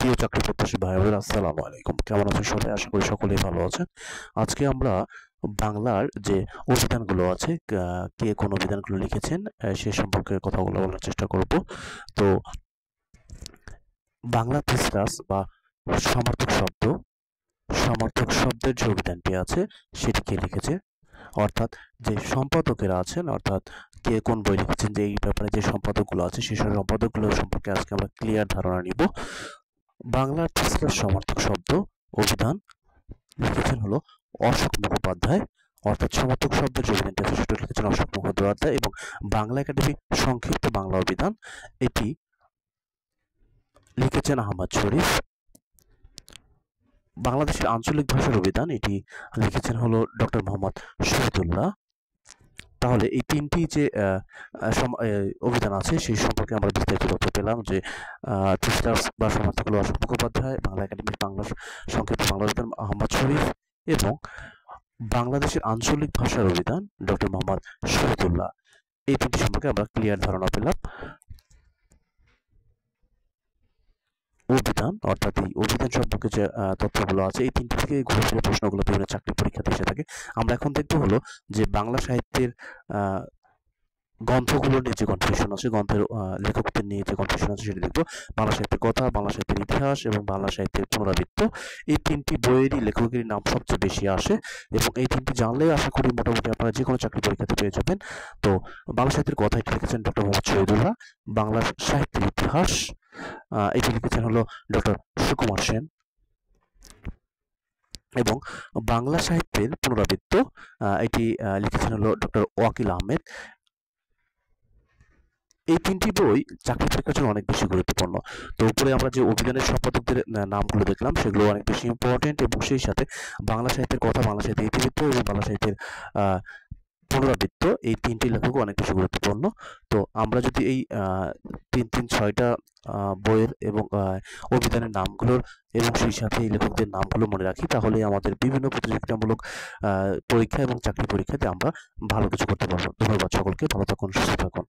প্রিয় চাকরি প্রত্যাশী ভাই বোনেরা, আসসালামু আলাইকুম। কেমন আছেন সবাই? আশা করি সকলেই ভালো আছেন। আজকে আমরা বাংলার যে অভিধানগুলো আছে, কে কোন অভিধানগুলো লিখেছেন সে সম্পর্কে কথাগুলো বলার চেষ্টা করব। তো বাংলা থিসারাস বা সমার্থক শব্দের যে অভিধানটি আছে সেটি কে লিখেছে, অর্থাৎ যে সম্পাদকেরা আছেন, অর্থাৎ কে কোন বই লিখেছেন, যে এই ব্যাপারে যে সম্পাদকগুলো আছে সেই সব সম্পাদকগুলো সম্পর্কে আজকে আমরা ক্লিয়ার ধারণা নিব। বাংলার থিসারাস সমার্থক শব্দ অভিধান লিখেছেন হলো অশোক মুখোপাধ্যায়, অর্থাৎ সমার্থক শব্দের যে অভিধানটি আছে সেটা লিখেছেন অশোক মুখোপাধ্যায়। এবং বাংলা একাডেমি সংক্ষিপ্ত বাংলা অভিধান এটি লিখেছেন আহমদ শরীফ। বাংলাদেশের আঞ্চলিক ভাষার অভিধান এটি লিখেছেন হলো ডক্টর মোহাম্মদ শহীদুল্লাহ। তাহলে এই তিনটি যে অভিধান আছে সেই সম্পর্কে আমরা বিস্তারিত তথ্য পেলাম, যে থিসারাস বা সমার্থক হলো অশোক মুখোপাধ্যায়, বাংলা একাডেমির বাংলা সংক্ষিপ্ত বাংলা অভিধান আহমদ শরীফ, এবং বাংলাদেশের আঞ্চলিক ভাষার অভিধান ডক্টর মোহাম্মদ শহীদুল্লাহ। এই তিনটি সম্পর্কে আমরা ক্লিয়ার ধারণা পেলাম। অভিধান অর্থাৎ এই অভিধান সম্পর্কে যে তথ্যগুলো আছে এই তিনটি থেকে ঘুরে ফিরে প্রশ্নগুলো বিভিন্ন চাকরি পরীক্ষাতে এসে থাকে। আমরা এখন দেখবো হলো যে বাংলা সাহিত্যের গ্রন্থগুলোর নিয়ে যে কনফিউশন আছে, গ্রন্থের লেখকদের নিয়ে যে কনফিউশন আছে সেটা দেখবো। বাংলা সাহিত্যের কথা, বাংলা সাহিত্যের ইতিহাস এবং বাংলা সাহিত্যের পুনরাবৃত্ত, এই তিনটি বইয়েরই লেখকেরই নাম সবচেয়ে বেশি আসে, এবং এই তিনটি জানলেই আশা করি মোটামুটি আপনারা যে কোনো চাকরি পরীক্ষাতে পেয়ে যাবেন। তো বাংলা সাহিত্যের কথা এটি লিখেছেন ডক্টর মোহাম্মদ শহীদুল্লাহ। বাংলা সাহিত্যের ইতিহাস এটি লিখেছেন হলো ডক্টর সুকুমার সেন, এবং বাংলা সাহিত্যের পুনরাবৃত্ত এটি লিখেছেন হলো ডক্টর ওয়াকিল আহমেদ। এই তিনটি বই চাকরি পরীক্ষার জন্য অনেক বেশি গুরুত্বপূর্ণ। তো উপরে আমরা যে অভিধানের সম্পাদকদের নামগুলো দেখলাম সেগুলো অনেক বেশি ইম্পর্টেন্ট, এবং সেই সাথে বাংলা সাহিত্যের কথা, বাংলা সাহিত্যের ইতিবৃত্ত এবং বাংলা সাহিত্যের পুনরাবৃত্ত, এই তিনটি লেখকও অনেক বেশি গুরুত্বপূর্ণ। তো আমরা যদি এই 6টা বইয়ের এবং অভিধানের নামগুলোর এবং সেই সাথে এই লেখকদের নামগুলো মনে রাখি, তাহলে আমাদের বিভিন্ন প্রতিযোগিতামূলক পরীক্ষা এবং চাকরি পরীক্ষাতে আমরা ভালো কিছু করতে পারবো। ধন্যবাদ সকলকে, ভালো থাকুন, সুস্থ থাকুন।